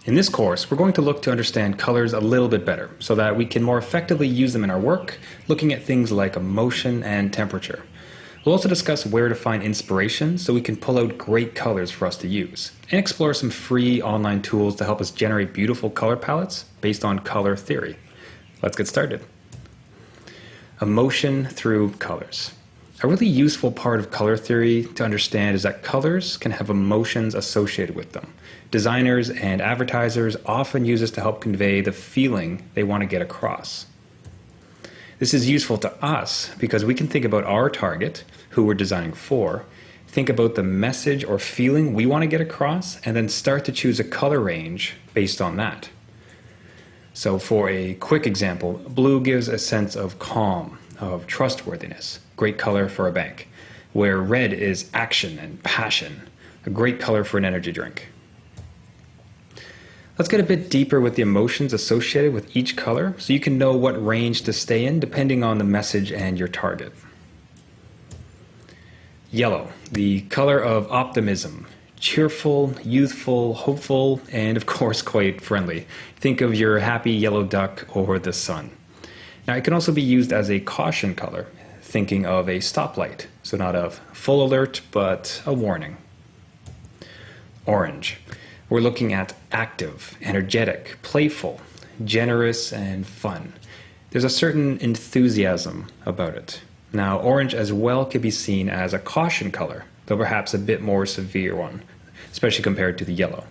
In this course, we're going to look to understand colors a little bit better so that we can more effectively use them in our work, looking at things like emotion and temperature. We'll also discuss where to find inspiration so we can pull out great colors for us to use, and explore some free online tools to help us generate beautiful color palettes based on color theory. Let's get started. Emotion through colors. A really useful part of color theory to understand is that colors can have emotions associated with them. Designers and advertisers often use this to help convey the feeling they want to get across. This is useful to us because we can think about our target, who we're designing for, think about the message or feeling we want to get across, and then start to choose a color range based on that. So for a quick example, blue gives a sense of calm, of trustworthiness, great color for a bank, where red is action and passion, a great color for an energy drink. Let's get a bit deeper with the emotions associated with each color so you can know what range to stay in depending on the message and your target. Yellow, the color of optimism, cheerful, youthful, hopeful, and of course quite friendly. Think of your happy yellow duck or the sun. Now it can also be used as a caution color, thinking of a stoplight, so not a full alert, but a warning. Orange. We're looking at active, energetic, playful, generous, and fun. There's a certain enthusiasm about it. Now, orange as well can be seen as a caution color, though perhaps a bit more severe one, especially compared to the yellow.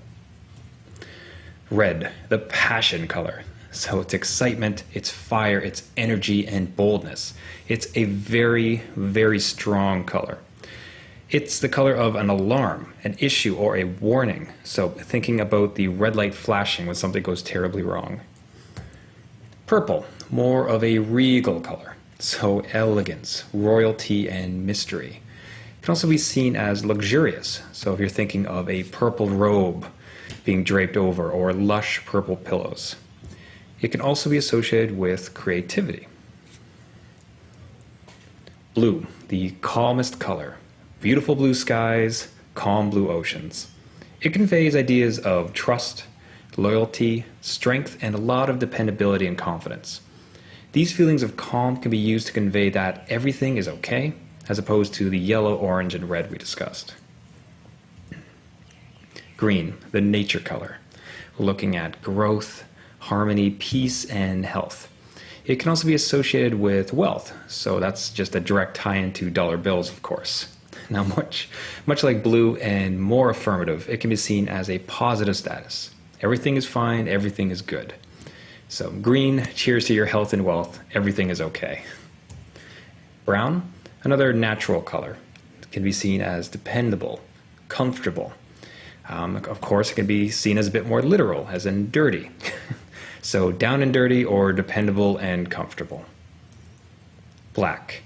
Red, the passion color. So it's excitement, it's fire, it's energy and boldness. It's a very, very strong color. It's the color of an alarm, an issue, or a warning. So thinking about the red light flashing when something goes terribly wrong. Purple, more of a regal color. So elegance, royalty, and mystery. It can also be seen as luxurious. So if you're thinking of a purple robe being draped over or lush purple pillows. It can also be associated with creativity. Blue, the calmest color. Beautiful blue skies, calm blue oceans. It conveys ideas of trust, loyalty, strength, and a lot of dependability and confidence. These feelings of calm can be used to convey that everything is okay, as opposed to the yellow, orange, and red we discussed. Green, the nature color. We're looking at growth, harmony, peace, and health. It can also be associated with wealth, so that's just a direct tie-in to dollar bills, of course. Now, much like blue and more affirmative, it can be seen as a positive status. Everything is fine, everything is good. So green, cheers to your health and wealth, everything is okay. Brown, another natural color. It can be seen as dependable, comfortable. Of course, it can be seen as a bit more literal, as in dirty. So down and dirty or dependable and comfortable. Black.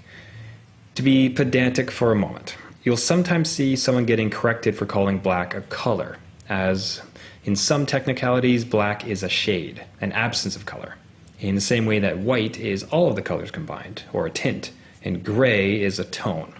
To be pedantic for a moment, you'll sometimes see someone getting corrected for calling black a color, as in some technicalities, black is a shade, an absence of color, in the same way that white is all of the colors combined, or a tint, and gray is a tone.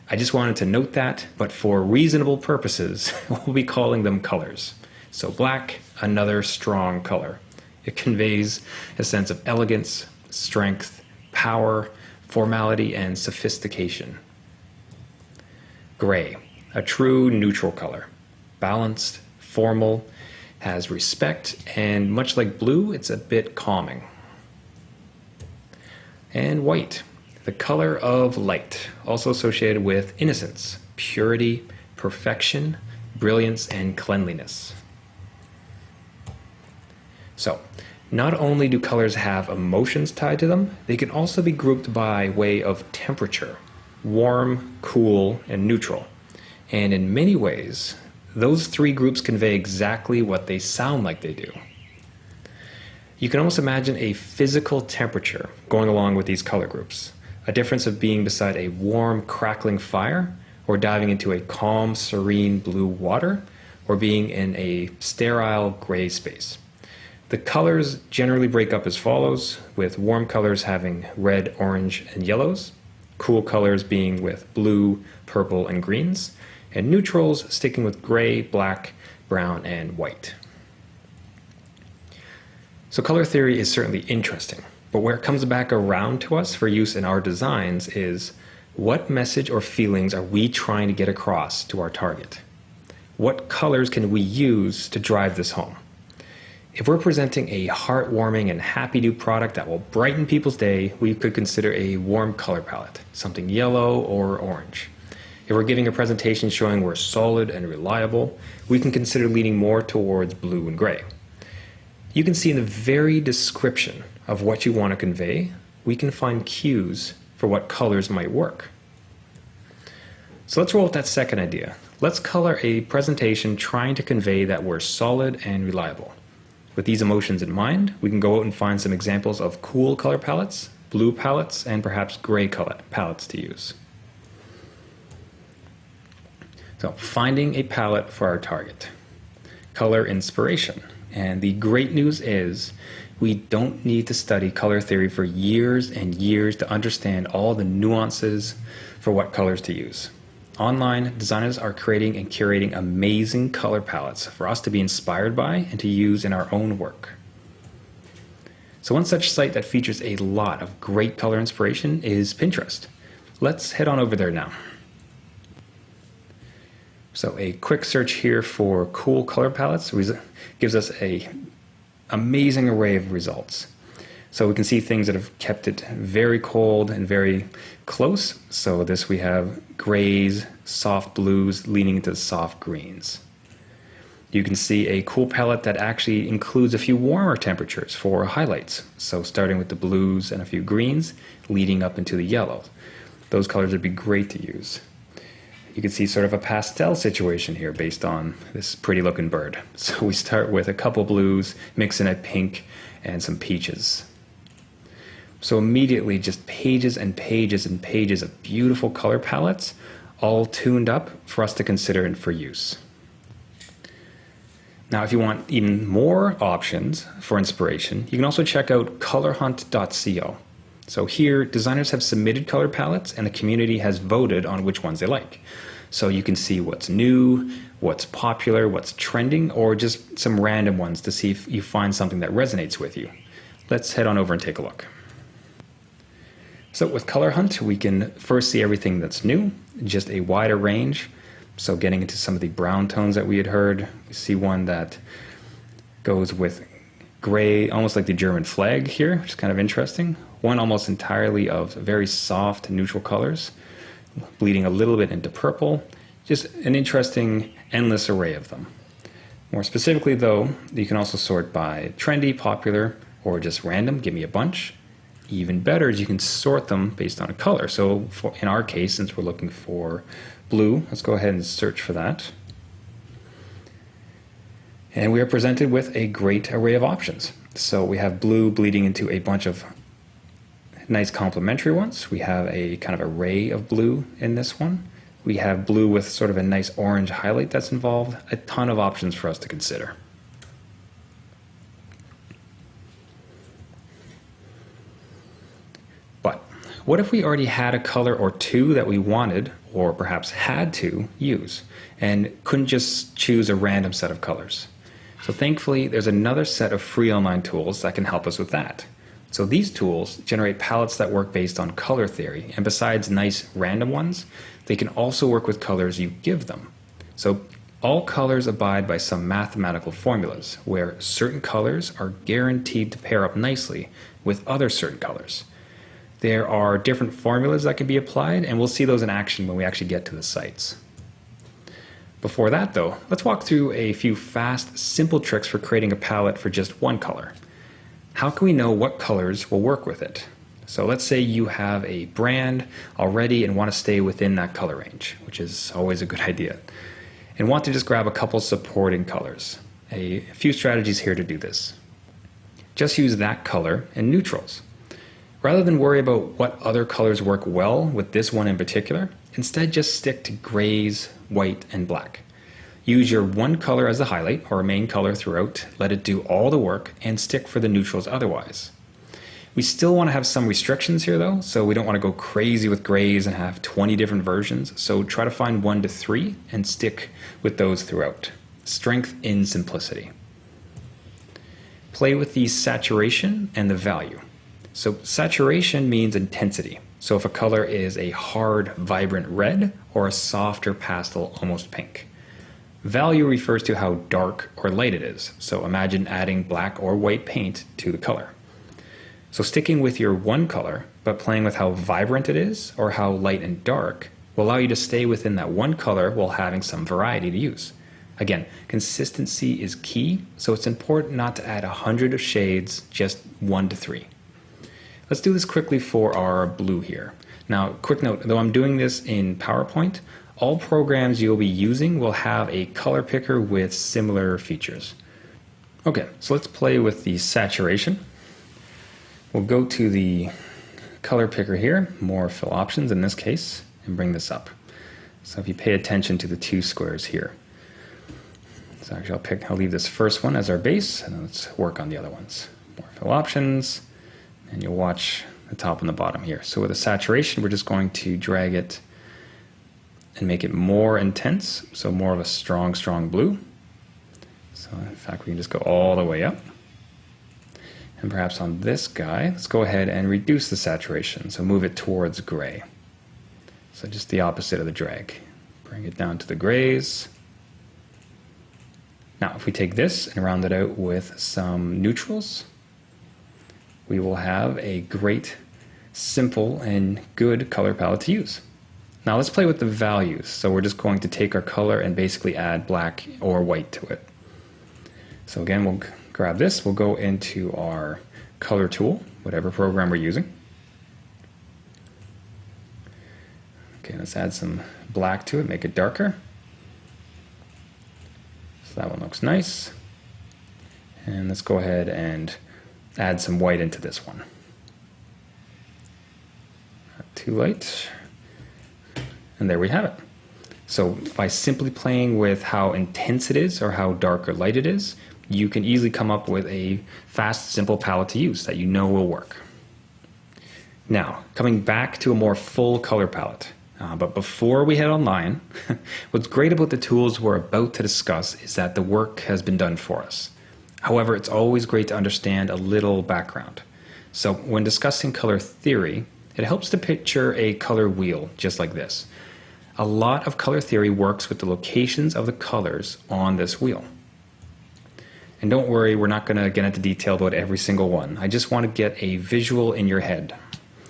I just wanted to note that, but for reasonable purposes, we'll be calling them colors. So black, another strong color. It conveys a sense of elegance, strength, power, formality, and sophistication. Gray, a true neutral color. Balanced, formal, has respect, and much like blue, it's a bit calming. And white, the color of light, also associated with innocence, purity, perfection, brilliance, and cleanliness. So, not only do colors have emotions tied to them, they can also be grouped by way of temperature, warm, cool, and neutral. And in many ways, those three groups convey exactly what they sound like they do. You can almost imagine a physical temperature going along with these color groups, a difference of being beside a warm, crackling fire, or diving into a calm, serene blue water, or being in a sterile gray space. The colors generally break up as follows, with warm colors having red, orange, and yellows, cool colors being with blue, purple, and greens, and neutrals sticking with gray, black, brown, and white. So color theory is certainly interesting, but where it comes back around to us for use in our designs is what message or feelings are we trying to get across to our target? What colors can we use to drive this home? If we're presenting a heartwarming and happy new product that will brighten people's day, we could consider a warm color palette, something yellow or orange. If we're giving a presentation showing we're solid and reliable, we can consider leaning more towards blue and gray. You can see in the very description of what you want to convey, we can find cues for what colors might work. So let's roll with that second idea. Let's color a presentation trying to convey that we're solid and reliable. With these emotions in mind, we can go out and find some examples of cool color palettes, blue palettes, and perhaps gray color palettes to use. So finding a palette for our target. Color inspiration. And the great news is we don't need to study color theory for years and years to understand all the nuances for what colors to use. Online, designers are creating and curating amazing color palettes for us to be inspired by and to use in our own work. So one such site that features a lot of great color inspiration is Pinterest. Let's head on over there now. So a quick search here for cool color palettes gives us an amazing array of results. So we can see things that have kept it very cold and very close. So this we have grays, soft blues leaning into soft greens. You can see a cool palette that actually includes a few warmer temperatures for highlights. So starting with the blues and a few greens leading up into the yellows. Those colors would be great to use. You can see sort of a pastel situation here based on this pretty looking bird. So we start with a couple blues, mix in a pink and some peaches. So immediately just pages and pages and pages of beautiful color palettes all tuned up for us to consider and for use. Now if you want even more options for inspiration, you can also check out colorhunt.co. So here, designers have submitted color palettes and the community has voted on which ones they like. So you can see what's new, what's popular, what's trending, or just some random ones to see if you find something that resonates with you. Let's head on over and take a look. So with Color Hunt, we can first see everything that's new, just a wider range. So getting into some of the brown tones that we had heard, we see one that goes with gray, almost like the German flag here, which is kind of interesting. One almost entirely of very soft neutral colors, bleeding a little bit into purple. Just an interesting, endless array of them. More specifically though, you can also sort by trendy, popular, or just random, give me a bunch. Even better is you can sort them based on a color. So in our case, since we're looking for blue, let's go ahead and search for that. And we are presented with a great array of options. So we have blue bleeding into a bunch of nice complementary ones. We have a kind of array of blue in this one. We have blue with sort of a nice orange highlight that's involved. A ton of options for us to consider. But what if we already had a color or two that we wanted, or perhaps had to, use, and couldn't just choose a random set of colors? So thankfully, there's another set of free online tools that can help us with that. So these tools generate palettes that work based on color theory, and besides nice random ones, they can also work with colors you give them. So all colors abide by some mathematical formulas, where certain colors are guaranteed to pair up nicely with other certain colors. There are different formulas that can be applied, and we'll see those in action when we actually get to the sites. Before that though, let's walk through a few fast, simple tricks for creating a palette for just one color. How can we know what colors will work with it? So let's say you have a brand already and want to stay within that color range, which is always a good idea, and want to just grab a couple supporting colors. A few strategies here to do this. Just use that color and neutrals. Rather than worry about what other colors work well with this one in particular, instead just stick to grays, white, and black. Use your one color as the highlight or main color throughout, let it do all the work, and stick for the neutrals otherwise. We still want to have some restrictions here though, so we don't want to go crazy with grays and have 20 different versions, so try to find 1 to 3 and stick with those throughout. Strength in simplicity. play with the saturation and the value. So saturation means intensity. So if a color is a hard, vibrant red or a softer pastel, almost pink. Value refers to how dark or light it is. So imagine adding black or white paint to the color. So sticking with your one color, but playing with how vibrant it is or how light and dark will allow you to stay within that one color while having some variety to use. Again, consistency is key, so it's important not to add 100 of shades, just 1 to 3. Let's do this quickly for our blue here. Now, quick note, though I'm doing this in PowerPoint, all programs you'll be using will have a color picker with similar features. Okay, so let's play with the saturation. We'll go to the color picker here, more fill options in this case, and bring this up. So if you pay attention to the two squares here. So actually I'll leave this first one as our base, and then let's work on the other ones. More fill options, and you'll watch the top and the bottom here. So with the saturation, we're just going to drag it and make it more intense, so more of a strong blue. So in fact, we can just go all the way up. And perhaps on this guy, let's go ahead and reduce the saturation, so move it towards gray. So just the opposite of the drag. Bring it down to the grays. Now, if we take this and round it out with some neutrals, we will have a great, simple, and good color palette to use. Now let's play with the values. So we're just going to take our color and basically add black or white to it. So again, we'll grab this, we'll go into our color tool, whatever program we're using. Okay, let's add some black to it, make it darker. So that one looks nice. And let's go ahead and add some white into this one. Not too light. And there we have it. So by simply playing with how intense it is or how dark or light it is, you can easily come up with a fast, simple palette to use that you know will work. Now, coming back to a more full color palette. But before we head online, what's great about the tools we're about to discuss is that the work has been done for us. However, it's always great to understand a little background. So when discussing color theory, it helps to picture a color wheel just like this. A lot of color theory works with the locations of the colors on this wheel. And don't worry, we're not going to get into detail about every single one. I just want to get a visual in your head.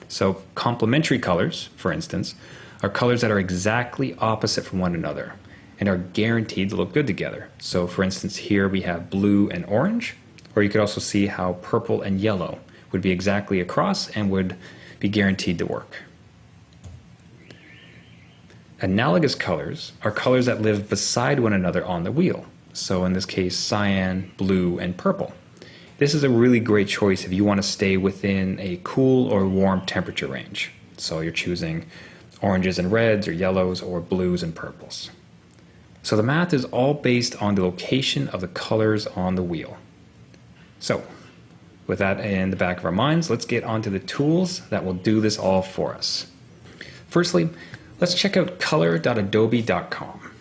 So complementary colors, for instance, are colors that are exactly opposite from one another and are guaranteed to look good together. So for instance, here we have blue and orange, or you could also see how purple and yellow would be exactly across and would be guaranteed to work. Analogous colors are colors that live beside one another on the wheel. So in this case, cyan, blue, and purple. This is a really great choice if you want to stay within a cool or warm temperature range. So you're choosing oranges and reds, or yellows, or blues and purples. So the math is all based on the location of the colors on the wheel. So with that in the back of our minds, let's get onto the tools that will do this all for us. Firstly, let's check out color.adobe.com.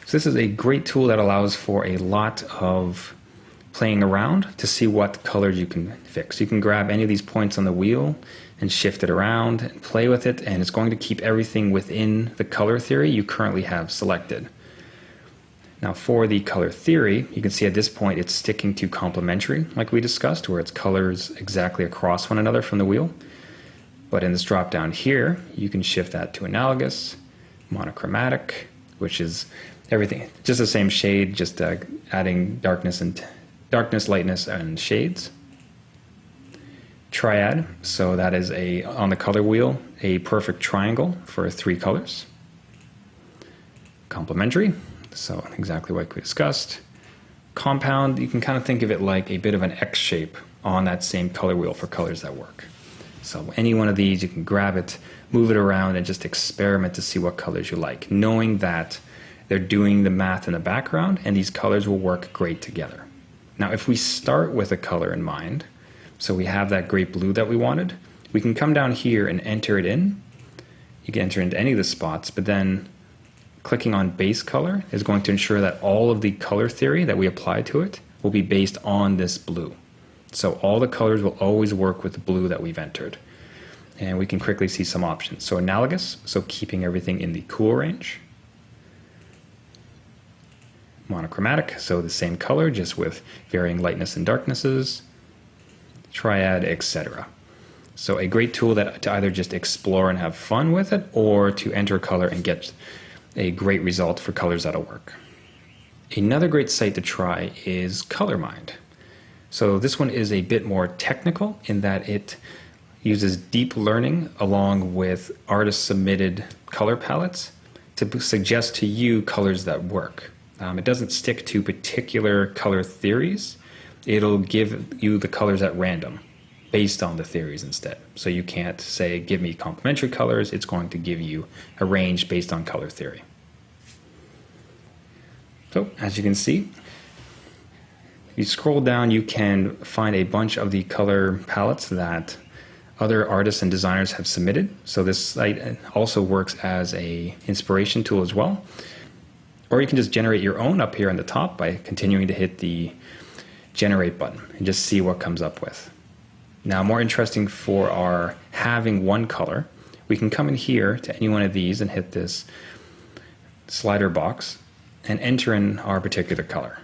So this is a great tool that allows for a lot of playing around to see what colors you can fix. You can grab any of these points on the wheel and shift it around and play with it, and it's going to keep everything within the color theory you currently have selected. Now for the color theory, you can see at this point it's sticking to complementary, like we discussed, where it's colors exactly across one another from the wheel. But in this drop down here, you can shift that to analogous, monochromatic, which is everything, just the same shade, just adding darkness, lightness, and shades. Triad, so that is on the color wheel, a perfect triangle for 3 colors. Complementary, so exactly what we discussed. Compound, you can kind of think of it like a bit of an X shape on that same color wheel for colors that work. So any one of these, you can grab it, move it around, and just experiment to see what colors you like, knowing that they're doing the math in the background and these colors will work great together. Now, if we start with a color in mind, so we have that great blue that we wanted, we can come down here and enter it in. You can enter into any of the spots, but then clicking on base color is going to ensure that all of the color theory that we apply to it will be based on this blue. So all the colors will always work with the blue that we've entered. And we can quickly see some options. So analogous, so keeping everything in the cool range. Monochromatic, so the same color, just with varying lightness and darknesses. Triad, etc. So a great tool to either just explore and have fun with it, or to enter a color and get a great result for colors that'll work. Another great site to try is ColorMind. So this one is a bit more technical in that it uses deep learning along with artist-submitted color palettes to suggest to you colors that work. It doesn't stick to particular color theories. It'll give you the colors at random based on the theories instead. So you can't say, give me complementary colors. It's going to give you a range based on color theory. So as you can see, if you scroll down, you can find a bunch of the color palettes that other artists and designers have submitted. So this site also works as an inspiration tool as well. Or you can just generate your own up here on the top by continuing to hit the generate button and just see what comes up with. Now, more interesting for our having one color, we can come in here to any one of these and hit this slider box and enter in our particular color.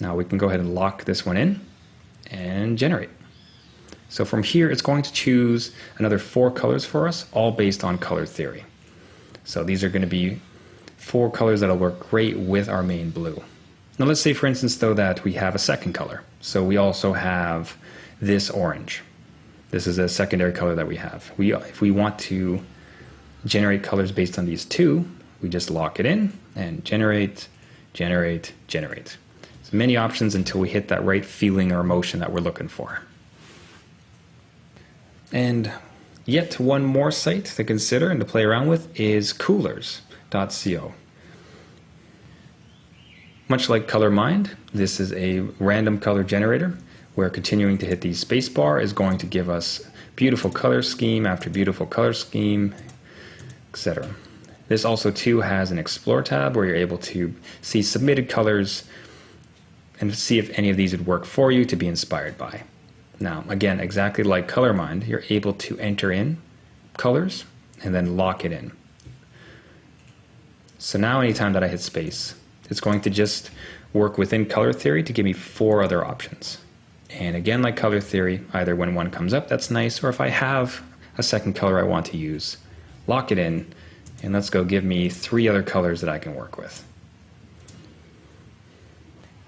Now we can go ahead and lock this one in and generate. So from here, it's going to choose another 4 colors for us, all based on color theory. So these are going to be 4 colors that'll work great with our main blue. Now let's say, for instance, though, that we have a second color. So we also have this orange. This is a secondary color that we have. If we want to generate colors based on these 2, we just lock it in and generate, generate, generate. So many options until we hit that right feeling or emotion that we're looking for. And yet one more site to consider and to play around with is coolers.co. Much like ColorMind, this is a random color generator where continuing to hit the space bar is going to give us beautiful color scheme after beautiful color scheme, etc. This also too has an Explore tab where you're able to see submitted colors and see if any of these would work for you to be inspired by. Now, again, exactly like ColorMind, you're able to enter in colors and then lock it in. So now anytime that I hit space, it's going to just work within color theory to give me 4 other options. And again, like color theory, either when one comes up, that's nice, or if I have a second color I want to use, lock it in, and let's go give me 3 other colors that I can work with.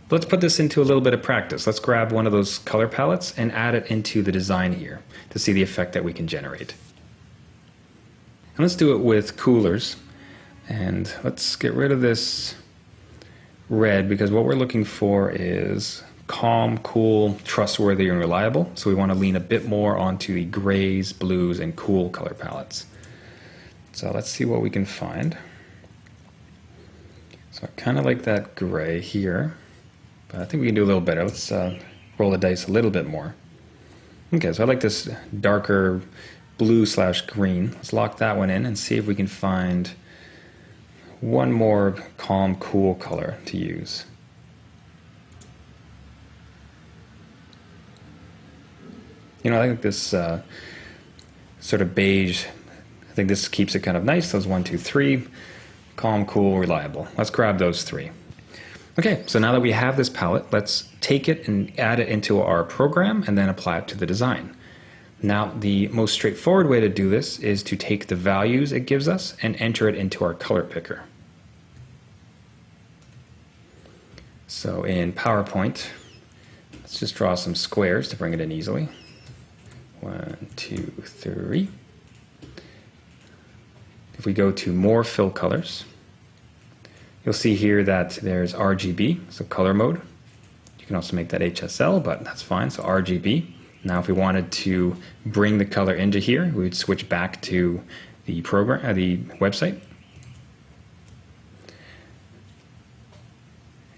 Let's put this into a little bit of practice. Let's grab one of those color palettes and add it into the design here to see the effect that we can generate. And let's do it with coolers. And let's get rid of this red, because what we're looking for is calm, cool, trustworthy, and reliable. So we want to lean a bit more onto the grays, blues, and cool color palettes. So let's see what we can find. So I kind of like that gray here, but I think we can do a little better. Let's roll the dice a little bit more. Okay, so I like this darker blue/green. Let's lock that one in and see if we can find one more calm, cool color to use. You know, I think this sort of beige, I think this keeps it kind of nice. Those 1, 2, 3, calm, cool, reliable. Let's grab those 3. Okay, so now that we have this palette, let's take it and add it into our program and then apply it to the design. Now, the most straightforward way to do this is to take the values it gives us and enter it into our color picker. So in PowerPoint, let's just draw some squares to bring it in easily. 1, 2, 3. If we go to more fill colors, you'll see here that there's RGB, so color mode. You can also make that HSL, but that's fine, so RGB. Now if we wanted to bring the color into here, we would switch back to the program, the website.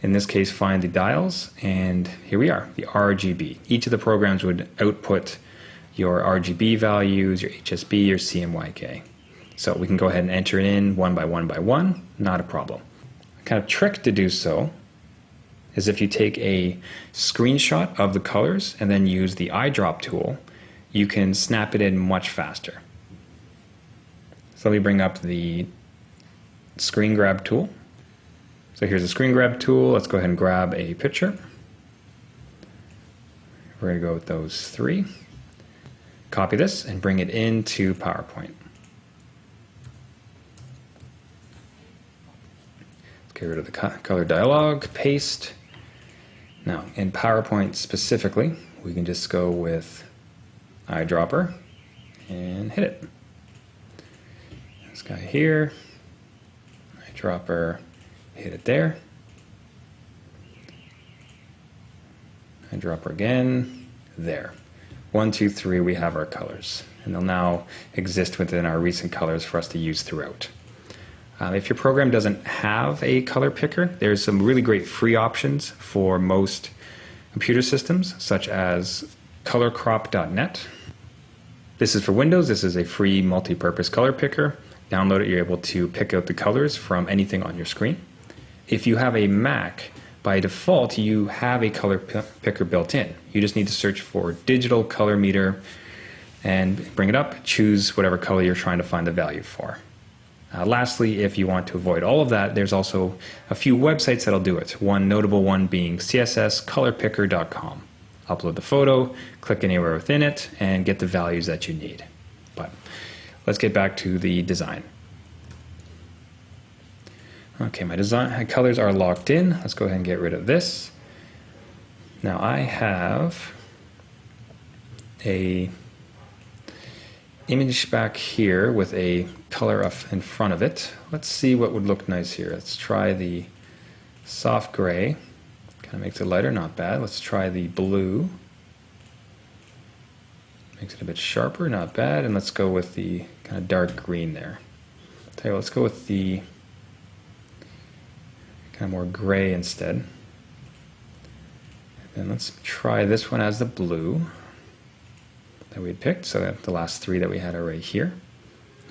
In this case, find the dials, and here we are, the RGB. Each of the programs would output your RGB values, your HSB, your CMYK. So we can go ahead and enter it in one by one by one, not a problem. The kind of trick to do so is if you take a screenshot of the colors and then use the eyedrop tool, you can snap it in much faster. So let me bring up the screen grab tool. So here's the screen grab tool. Let's go ahead and grab a picture. We're going to go with those three. Copy this and bring it into PowerPoint. Let's get rid of the color dialog, paste. Now in PowerPoint specifically, we can just go with eyedropper and hit it. This guy here, eyedropper, hit it there. Eyedropper again, there. 1, 2, 3, we have our colors, and they'll now exist within our recent colors for us to use throughout. If your program doesn't have a color picker, there's some really great free options for most computer systems, such as colorcrop.net. This is for Windows. This is a free multi-purpose color picker. Download it, you're able to pick out the colors from anything on your screen. If you have a Mac, by default, you have a color picker built in. You just need to search for digital color meter and bring it up, choose whatever color you're trying to find the value for. Lastly, if you want to avoid all of that, there's also a few websites that'll do it. One notable one being CSScolorpicker.com. Upload the photo, click anywhere within it, and get the values that you need. But let's get back to the design. Okay, my colors are locked in. Let's go ahead and get rid of this. Now I have a image back here with a color up in front of it. Let's see what would look nice here. Let's try the soft gray. Kind of makes it lighter, not bad. Let's try the blue. Makes it a bit sharper, not bad. And let's go with the kind of dark green there. Tell you what, let's go with the kind of more gray instead. And let's try this one as the blue that we had picked. So that the last three that we had are right here.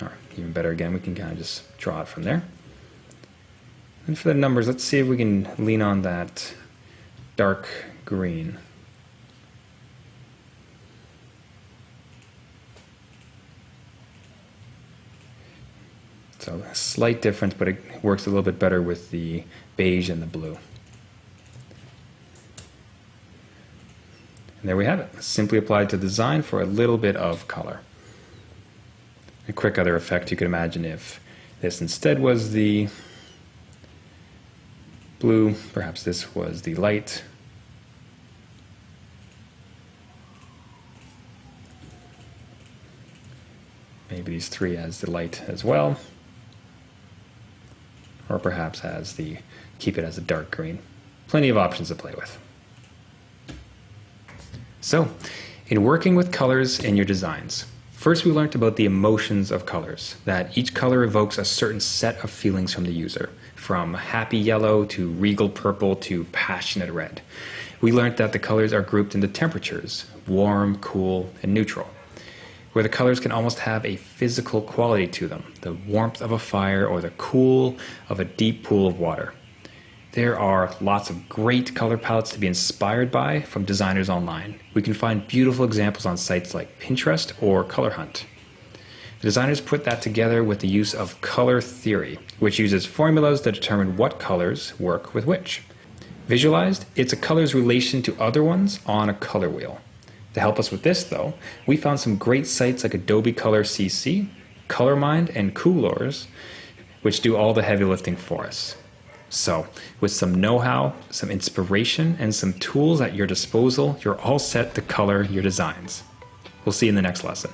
Or even better again, we can kind of just draw it from there. And for the numbers, let's see if we can lean on that dark green. So a slight difference, but it works a little bit better with the beige and the blue. And there we have it. Simply applied to design for a little bit of color. A quick other effect you could imagine if this instead was the blue, perhaps this was the light. Maybe these three as the light as well. Or perhaps keep it as a dark green. Plenty of options to play with. So, in working with colors in your designs, first we learned about the emotions of colors, that each color evokes a certain set of feelings from the user, from happy yellow to regal purple to passionate red. We learned that the colors are grouped into temperatures, warm, cool, and neutral, where the colors can almost have a physical quality to them, the warmth of a fire or the cool of a deep pool of water. There are lots of great color palettes to be inspired by from designers online. We can find beautiful examples on sites like Pinterest or Color Hunt. The designers put that together with the use of color theory, which uses formulas that determine what colors work with which. Visualized, it's a color's relation to other ones on a color wheel. To help us with this, though, we found some great sites like Adobe Color CC, ColorMind, and Coolors, which do all the heavy lifting for us. So, with some know-how, some inspiration, and some tools at your disposal, you're all set to color your designs. We'll see you in the next lesson.